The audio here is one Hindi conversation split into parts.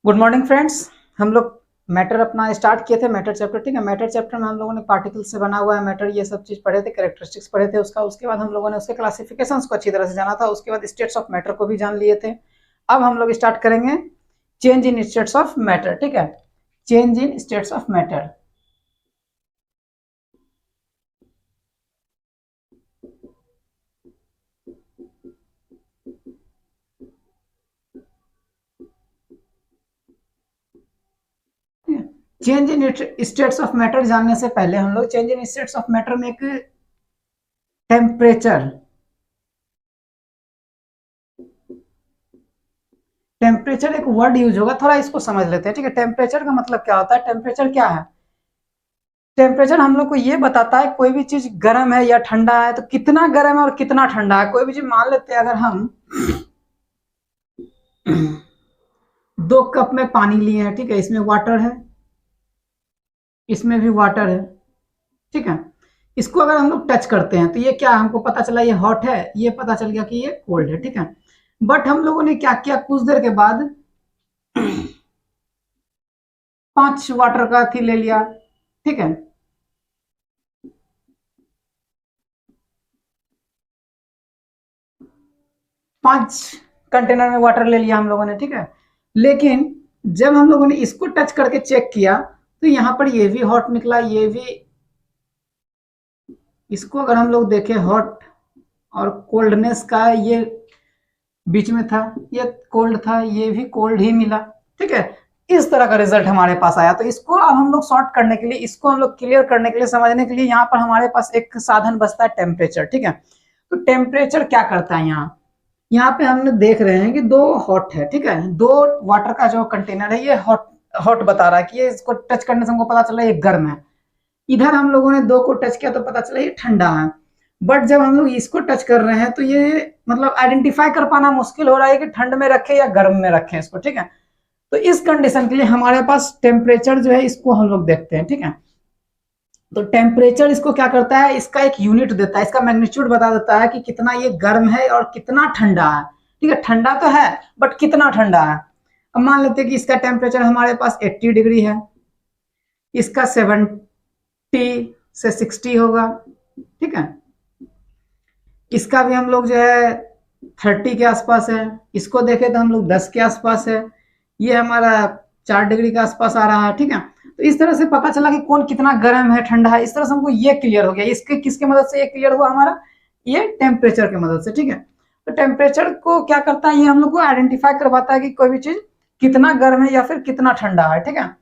Good morning friends. हम लोग मैटर अपना स्टार्ट किए थे, मैटर चैप्टर। ठीक है, मैटर चैप्टर में हम लोगों ने पार्टिकल से बना हुआ है मैटर, ये सब चीज पढ़े थे, कैरेक्टरिस्टिक्स पढ़े थे उसके बाद हम लोगों ने उसके क्लासिफिकेशंस को अच्छी तरह से जाना था। उसके बाद स्टेट्स ऑफ मैटर को भी जान लिए थे। अब हम लोग स्टार्ट करेंगे change in states of matter. ठीक है, change in states of matter. Change in states of matter जानने से पहले हम लोग change in states of matter में एक टेम्परेचर टेम्परेचर एक वर्ड यूज होगा, थोड़ा इसको समझ लेते हैं। ठीक है, टेम्परेचर का मतलब क्या होता है? टेम्परेचर क्या है? टेम्परेचर हम लोग को ये बताता है कोई भी चीज गर्म है या ठंडा है, तो कितना गर्म है और कितना ठंडा है। कोई भी चीज मान लेते हैं, अगर हम 2 कप में पानी लिए हैं, ठीक है, इसमें वाटर है, इसमें भी वाटर है, ठीक है। इसको अगर हम लोग टच करते हैं तो ये क्या, हमको पता चला ये हॉट है, ये पता चल गया कि ये कोल्ड है, ठीक है। बट हम लोगों ने क्या किया, कुछ देर के बाद 5 वाटर का थी ले लिया, ठीक है, 5 कंटेनर में वाटर ले लिया हम लोगों ने, ठीक है। लेकिन जब हम लोगों ने इसको टच करके चेक किया तो यहाँ पर ये भी हॉट निकला, ये भी। इसको अगर हम लोग देखें, हॉट और कोल्डनेस का ये बीच में था, ये कोल्ड था, ये भी कोल्ड ही मिला, ठीक है। इस तरह का रिजल्ट हमारे पास आया। तो इसको अब हम लोग सॉर्ट करने के लिए, इसको हम लोग क्लियर करने के लिए, समझने के लिए, यहाँ पर हमारे पास एक साधन बचता है, टेम्परेचर, ठीक है। तो टेम्परेचर क्या करता है, यहाँ पे हमने देख रहे हैं कि 2 हॉट है, ठीक है, 2 वाटर का जो कंटेनर है ये हॉट हॉट बता रहा है कि ये, इसको टच करने से हमको पता चला ये गर्म है। इधर हम लोगों ने 2 को टच किया तो पता चला ये ठंडा है। बट जब हम लोग इसको टच कर रहे हैं तो ये मतलब आइडेंटिफाई कर पाना मुश्किल हो रहा है कि ठंड में रखे या गर्म में रखे इसको, ठीक है। तो इस कंडीशन के लिए हमारे पास टेम्परेचर जो है, इसको हम लोग देखते हैं, ठीक है। तो टेम्परेचर इसको क्या करता है, इसका एक यूनिट देता है, इसका मैग्नीट्यूड बता देता है कि कितना ये गर्म है और कितना ठंडा है, ठीक है। ठंडा तो है बट कितना ठंडा है। अब मान लेते हैं कि इसका टेम्परेचर हमारे पास 80 डिग्री है, इसका 70 से 60 होगा, ठीक है। इसका भी हम लोग जो है 30 के आसपास है, इसको देखें तो हम लोग 10 के आसपास है, ये हमारा 4 डिग्री के आसपास आ रहा है, ठीक है। तो इस तरह से पता चला कि कौन कितना गर्म है, ठंडा है। इस तरह से हमको ये क्लियर हो गया। इसके किसके मदद से ये क्लियर हुआ हमारा, ये टेम्परेचर की मदद से, ठीक है। तो टेम्परेचर को क्या करता है, ये हम लोग को आइडेंटिफाई करवाता है कि कोई भी चीज कितना गर्म है या फिर कितना ठंडा है, ठीक है।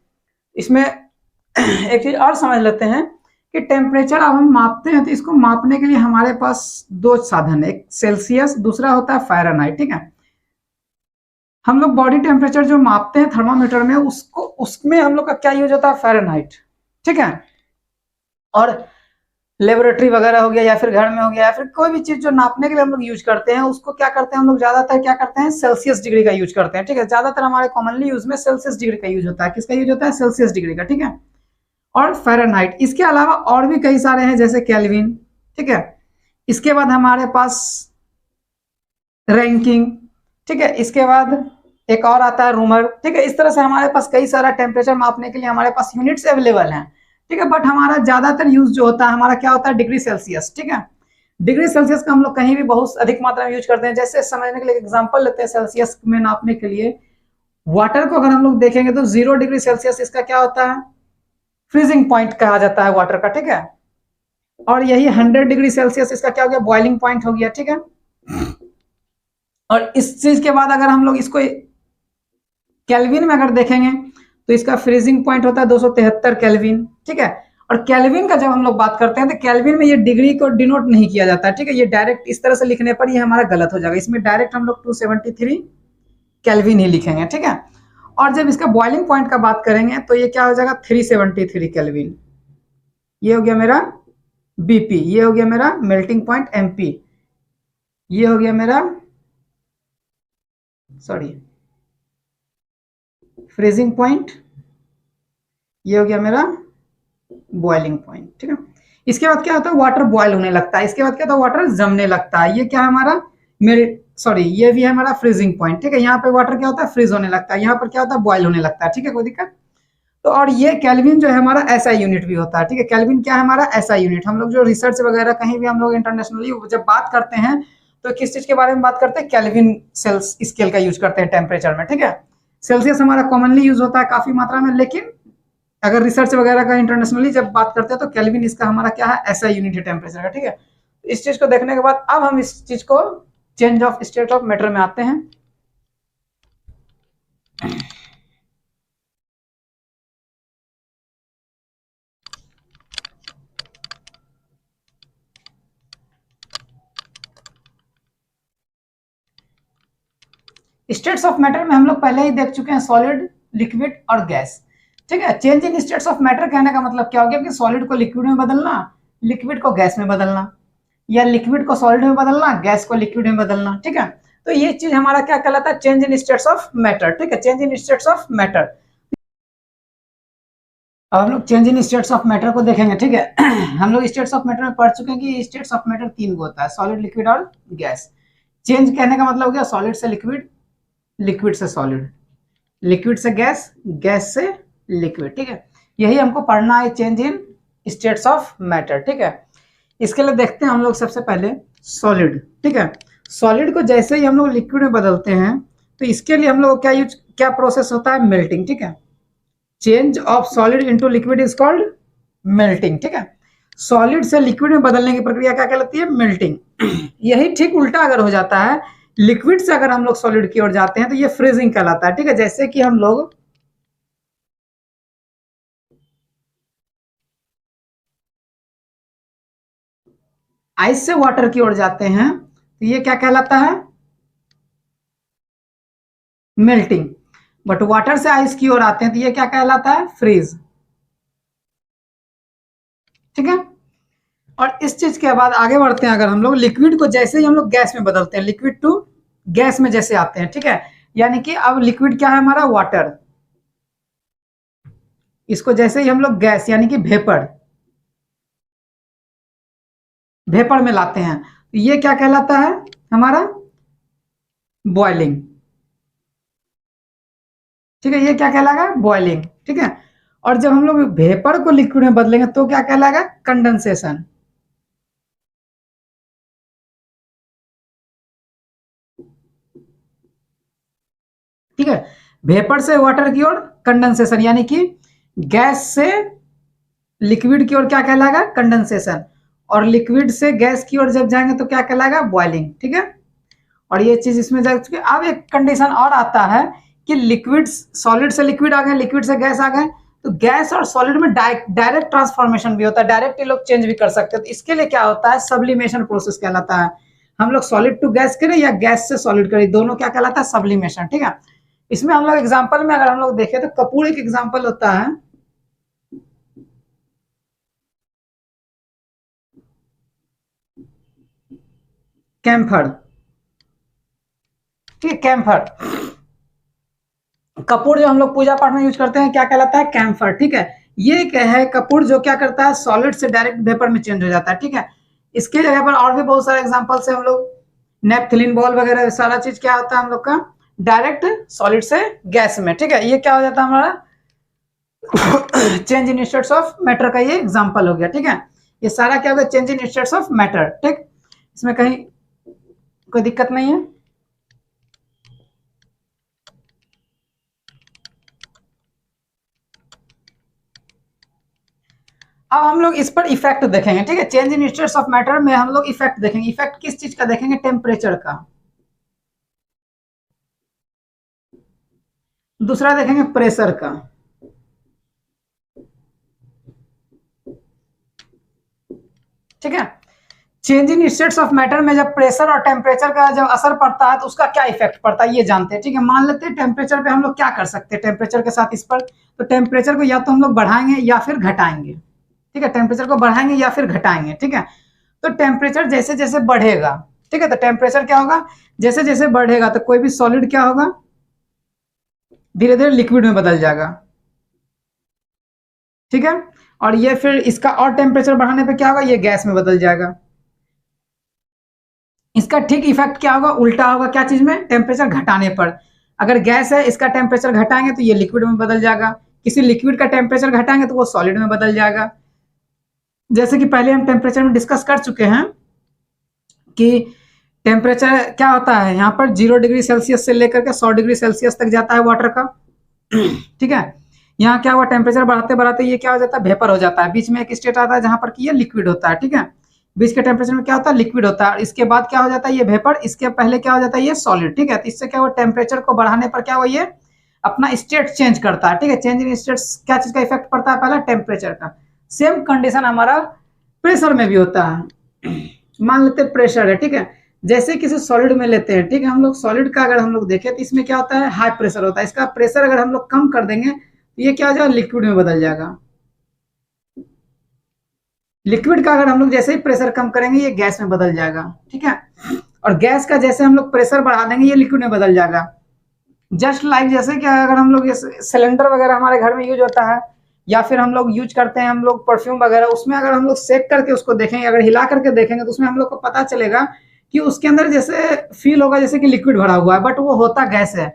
इसमें एक चीज और समझ लेते हैं कि टेम्परेचर अब हम मापते हैं तो इसको मापने के लिए हमारे पास 2 साधन है, एक सेल्सियस, दूसरा होता है फ़ारेनहाइट, ठीक है। हम लोग बॉडी टेम्परेचर जो मापते हैं थर्मामीटर में, उसको उसमें हम लोग का क्या यूज होता है, फ़ारेनहाइट, ठीक है। और लेबोरेटरी वगैरह हो गया या फिर घर में हो गया या फिर कोई भी चीज जो नापने के लिए हम लोग यूज करते हैं, उसको क्या करते हैं हम लोग, ज्यादातर क्या करते हैं, सेल्सियस डिग्री का यूज करते हैं, ठीक है। ज्यादातर हमारे कॉमनली यूज में सेल्सियस डिग्री का यूज होता है। किसका यूज होता है, सेल्सियस डिग्री का, ठीक है, और फ़ारेनहाइट। इसके अलावा और भी कई सारे हैं, जैसे केल्विन, ठीक है। इसके बाद हमारे पास रैंकिंग, ठीक है। इसके बाद एक और आता है रूमर, ठीक है। इस तरह से हमारे पास कई सारा टेम्परेचर मापने के लिए हमारे पास यूनिट्स अवेलेबल हैं, ठीक है। बट हमारा ज्यादातर यूज जो होता है हमारा क्या होता है, डिग्री सेल्सियस, ठीक है। डिग्री सेल्सियस का हम लोग कहीं भी बहुत अधिक मात्रा में यूज करते हैं। जैसे समझने के लिए एग्जांपल लेते हैं, सेल्सियस में नापने के लिए वाटर को अगर हम लोग देखेंगे तो 0 डिग्री सेल्सियस इसका क्या होता है, फ्रीजिंग पॉइंट कहा जाता है वाटर का, ठीक है। और यही 100 डिग्री सेल्सियस इसका क्या हो गया, बॉइलिंग पॉइंट हो गया, ठीक है। और इस चीज के बाद अगर हम लोग इसको केल्विन में अगर देखेंगे तो इसका फ्रीजिंग पॉइंट होता है 273 केल्विन, ठीक है। और केल्विन का जब हम लोग बात करते हैं तो केल्विन में ये डिग्री को डिनोट नहीं किया जाता है, ठीक है। ये डायरेक्ट इस तरह से लिखने पर ये हमारा गलत हो जाएगा। इसमें डायरेक्ट हम लोग 273 केल्विन ही लिखेंगे, ठीक है। और जब इसका बॉइलिंग पॉइंट का बात करेंगे तो ये क्या हो जाएगा, 373 केल्विन। ये हो गया मेरा बीपी, ये हो गया मेरा मेल्टिंग पॉइंट एमपी, ये हो गया मेरा फ्रीजिंग पॉइंट, ये हो गया मेरा बॉइलिंग पॉइंट, ठीक है। इसके बाद क्या होता है, वाटर बॉयल होने लगता है। इसके बाद क्या होता है, वाटर जमने लगता है। ये क्या है हमारा सॉरी ये भी है हमारा फ्रीजिंग पॉइंट, ठीक है। यहाँ पे वाटर क्या होता है, फ्रीज होने लगता है, यहाँ पर क्या होता है, बॉयल होने लगता है, ठीक है, कोई दिक्कत। तो और ये केल्विन जो है हमारा एसआई यूनिट भी होता है, ठीक है। केल्विन क्या है हमारा, एसआई यूनिट। हम लोग जो रिसर्च वगैरह कहीं भी हम लोग इंटरनेशनली जब बात करते हैं तो किस चीज के बारे में बात करते हैं, केल्विन सेल्स स्केल का यूज करते हैं टेम्परेचर में, ठीक है। सेल्सियस हमारा कॉमनली यूज होता है काफी मात्रा में, लेकिन अगर रिसर्च वगैरह का इंटरनेशनली जब बात करते हैं तो केल्विन इसका हमारा क्या है, एसआई यूनिट है टेम्परेचर का, ठीक है। इस चीज को देखने के बाद अब हम इस चीज को change of state of matter में आते हैं। स्टेट्स ऑफ मैटर में हम लोग पहले ही देख चुके हैं, सॉलिड, लिक्विड और गैस, ठीक है। Change in states of matter कहने का मतलब क्या हो गया कि सॉलिड को लिक्विड में बदलना, लिक्विड को गैस में बदलना, या लिक्विड को सॉलिड में बदलना, गैस को लिक्विड में बदलना, ठीक है। तो ये चीज हमारा क्या कहलाता है, change in states of matter, ठीक है, change in states of matter. अब हम लोग change in states of matter को देखेंगे, ठीक है। हम लोग स्टेट्स ऑफ मैटर में पढ़ चुके हैं कि स्टेट्स ऑफ मैटर तीन को होता है, सॉलिड, लिक्विड और गैस। चेंज कहने का मतलब हो गया सॉलिड से लिक्विड, लिक्विड से सॉलिड, लिक्विड से गैस, गैस से लिक्विड, ठीक है। यही हमको पढ़ना है, change in states of matter, ठीक है। इसके लिए देखते हैं हम लोग सबसे पहले सॉलिड, ठीक है। सॉलिड को जैसे ही हम लोग लिक्विड में बदलते हैं तो इसके लिए हम लोग क्या प्रोसेस होता है, मेल्टिंग, ठीक है। Change of solid into liquid is called melting, ठीक है। सॉलिड से लिक्विड में बदलने की प्रक्रिया क्या कहलाती है, मेल्टिंग। यही ठीक उल्टा अगर हो जाता है, लिक्विड से अगर हम लोग सॉलिड की ओर जाते हैं तो ये फ्रीजिंग कहलाता है, ठीक है। जैसे कि हम लोग आइस से वाटर की ओर जाते हैं तो ये क्या कहलाता है, मेल्टिंग। बट वाटर से आइस की ओर आते हैं तो ये क्या कहलाता है, फ्रीज, ठीक है। और इस चीज के बाद आगे बढ़ते हैं, अगर हम लोग लिक्विड को जैसे ही हम लोग गैस में बदलते हैं, लिक्विड टू गैस में जैसे आते हैं, ठीक है। यानी कि अब लिक्विड क्या है हमारा, वाटर। इसको जैसे ही हम लोग गैस यानी कि भेपर, भेपर में लाते हैं तो ये क्या कहलाता है हमारा, बॉइलिंग, ठीक है। ये क्या कहलाएगा, बॉइलिंग, ठीक है। और जब हम लोग भेपर को लिक्विड में बदलेंगे तो क्या कहलाएगा, कंडेंसेशन, ठीक है। भेपर से वाटर की ओर कंडेंसेशन, यानी कि गैस से लिक्विड की ओर क्या कहलाएगा, कंडेंसेशन। और लिक्विड से गैस की ओर जब जाएंगे तो क्या कहलाएगा, बॉइलिंग, ठीक है। और ये चीज इसमें जा चुकी है। अब एक कंडीशन और आता है कि लिक्विड, सॉलिड से लिक्विड आ गए, लिक्विड से गैस आ गए, तो गैस और सॉलिड में डायरेक्ट ट्रांसफॉर्मेशन भी होता है, डायरेक्ट ये लोग चेंज भी कर सकते हैं। तो इसके लिए क्या होता है, सब्लिमेशन प्रोसेस कहलाता है। हम लोग सॉलिड टू गैस करें या गैस से सॉलिड करें, दोनों क्या कहलाता है, सब्लिमेशन, ठीक है। इसमें हम लोग एग्जाम्पल में अगर हम लोग देखें तो कपूर एक एग्जाम्पल होता है, कैम्फर, ठीक है, कैम्फर। कपूर जो हम लोग पूजा पाठ में यूज करते हैं क्या कहलाता है, कैम्फर, ठीक है। ये क्या है, कपूर जो क्या करता है, सॉलिड से डायरेक्ट वेपर में चेंज हो जाता है, ठीक है। इसके जगह पर और भी बहुत सारे एग्जांपल्स है, हम लोग नेपथिलीन बॉल वगैरह सारा चीज क्या होता है हम लोग का, डायरेक्ट सॉलिड से गैस में, ठीक है। ये क्या हो जाता है हमारा change in states of matter का ये एग्जांपल हो गया, ठीक है। ये सारा क्या हो गया, change in states of matter, ठीक। इसमें कहीं कोई दिक्कत नहीं है। अब हम लोग इस पर इफेक्ट देखेंगे, ठीक है। Change in states of matter में हम लोग इफेक्ट देखेंगे। इफेक्ट किस चीज का देखेंगे, टेम्परेचर का। दूसरा देखेंगे प्रेशर का, ठीक है। Change in states of matter में जब प्रेशर और टेम्परेचर का जब असर पड़ता है तो उसका क्या इफेक्ट पड़ता है ये जानते हैं, ठीक है। मान लेते हैं टेम्परेचर पे हम लोग क्या कर सकते हैं, टेम्परेचर के साथ इस पर, तो टेम्परेचर को या तो हम लोग बढ़ाएंगे या फिर घटाएंगे, ठीक है। टेम्परेचर को बढ़ाएंगे या फिर घटाएंगे, ठीक है। तो टेम्परेचर जैसे जैसे बढ़ेगा, ठीक है, तो टेम्परेचर क्या होगा, जैसे जैसे बढ़ेगा तो कोई भी सॉलिड क्या होगा, धीरे धीरे लिक्विड में बदल जाएगा, ठीक है। और ये फिर इसका और टेम्परेचर बढ़ाने पे क्या होगा, ये गैस में बदल जाएगा। इसका ठीक इफेक्ट क्या होगा, उल्टा होगा क्या चीज में, टेम्परेचर घटाने पर। अगर गैस है इसका टेम्परेचर घटाएंगे तो ये लिक्विड में बदल जाएगा, किसी लिक्विड का टेम्परेचर घटाएंगे तो वो सॉलिड में बदल जाएगा। जैसे कि पहले हम टेम्परेचर में डिस्कस कर चुके हैं कि टेम्परेचर क्या होता है, यहाँ पर 0 डिग्री सेल्सियस से लेकर के 100 डिग्री सेल्सियस तक जाता है वाटर का। ठीक है, यहाँ क्या हुआ, टेम्परेचर बढ़ाते बढ़ाते ये क्या हो जाता है, वेपर हो जाता है। बीच में एक स्टेट आता है जहां पर कि ये लिक्विड होता है। ठीक है, बीच के टेम्परेचर में क्या होता है, लिक्विड होता है। इसके बाद क्या हो जाता है, ये वेपर। इसके पहले क्या हो जाता है, ये सॉलिड। ठीक है, तो इससे क्या हुआ, टेम्परेचर को बढ़ाने पर क्या हुआ, ये अपना स्टेट चेंज करता है। ठीक है, चेंज इन स्टेट क्या चीज का इफेक्ट पड़ता है, पहला टेम्परेचर का। सेम कंडीशन हमारा प्रेशर में भी होता है। मान लेते प्रेशर है, ठीक है, जैसे किसी सॉलिड में लेते हैं। ठीक है, हम लोग सॉलिड का अगर हम लोग देखें तो इसमें क्या होता है, हाई प्रेशर होता है। इसका प्रेशर अगर हम लोग कम कर देंगे तो ये क्या हो जाएगा, लिक्विड में बदल जाएगा। लिक्विड का अगर हम लोग जैसे ही प्रेशर कम करेंगे ये गैस में बदल जाएगा। ठीक है, और गैस का जैसे हम लोग प्रेशर बढ़ा देंगे ये लिक्विड में बदल जाएगा। जस्ट लाइक जैसे कि अगर हम लोग ये सिलेंडर वगैरह हमारे घर में यूज होता है, या फिर हम लोग यूज करते हैं हम लोग परफ्यूम वगैरह, उसमें अगर हम लोग सेक करके उसको देखेंगे, अगर हिला करके देखेंगे तो उसमें हम लोग को पता चलेगा कि उसके अंदर जैसे फील होगा जैसे कि लिक्विड भरा हुआ है, बट वो होता गैस है।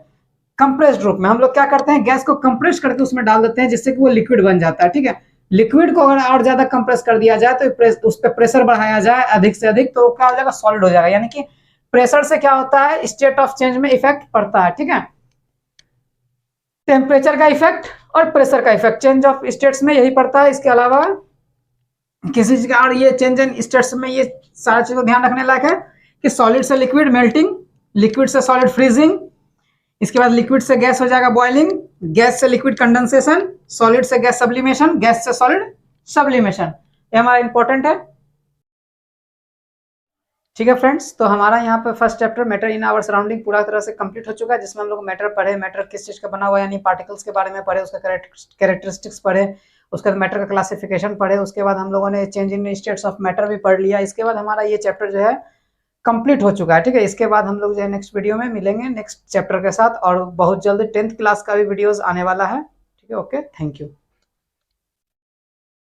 कंप्रेस्ड रूप में हम लोग क्या करते हैं, गैस को कंप्रेस करके उसमें डाल देते हैं जिससे कि वो लिक्विड बन जाता है। ठीक है, लिक्विड को अगर और ज्यादा कंप्रेस कर दिया जाए तो उस पर प्रेशर बढ़ाया जाए अधिक से अधिक तो क्या हो जाएगा, सॉलिड हो जाएगा। यानी कि प्रेशर से क्या होता है, स्टेट ऑफ चेंज में इफेक्ट पड़ता है। ठीक है, टेम्परेचर का इफेक्ट और प्रेशर का इफेक्ट चेंज ऑफ स्टेट्स में यही पड़ता है। इसके अलावा किसी चीज का, और ये चेंज इन स्टेट्स में ये सारा चीज को ध्यान रखने लायक है कि सॉलिड से लिक्विड मेल्टिंग, लिक्विड से सॉलिड फ्रीजिंग, इसके बाद लिक्विड से गैस हो जाएगा बॉइलिंग, गैस से लिक्विड कंडेंसेशन, सॉलिड से गैस सब्लिमेशन, गैस से सॉलिड सब्लिमेशन। ये हमारा इंपॉर्टेंट है। ठीक है फ्रेंड्स, तो हमारा यहाँ पे first chapter matter in our surrounding पूरा तरह से कंप्लीट हो चुका है, जिसमें हम लोग मैटर पढ़े, मैटर किस चीज का बना हुआ है, यानी पार्टिकल्स के बारे में पढ़े, उसका कैरेक्टरिस्टिक्स पढ़े, उसके बाद मैटर का क्लासिफिकेशन पढ़े, उसके बाद हम लोगों ने change in states of matter भी पढ़ लिया। इसके बाद हमारा ये चैप्टर जो है कंप्लीट हो चुका है। ठीक है, इसके बाद हम लोग जो है नेक्स्ट वीडियो में मिलेंगे नेक्स्ट चैप्टर के साथ, और बहुत जल्द 10th क्लास का भी वीडियोस आने वाला है। ठीक है, ओके, थैंक यू।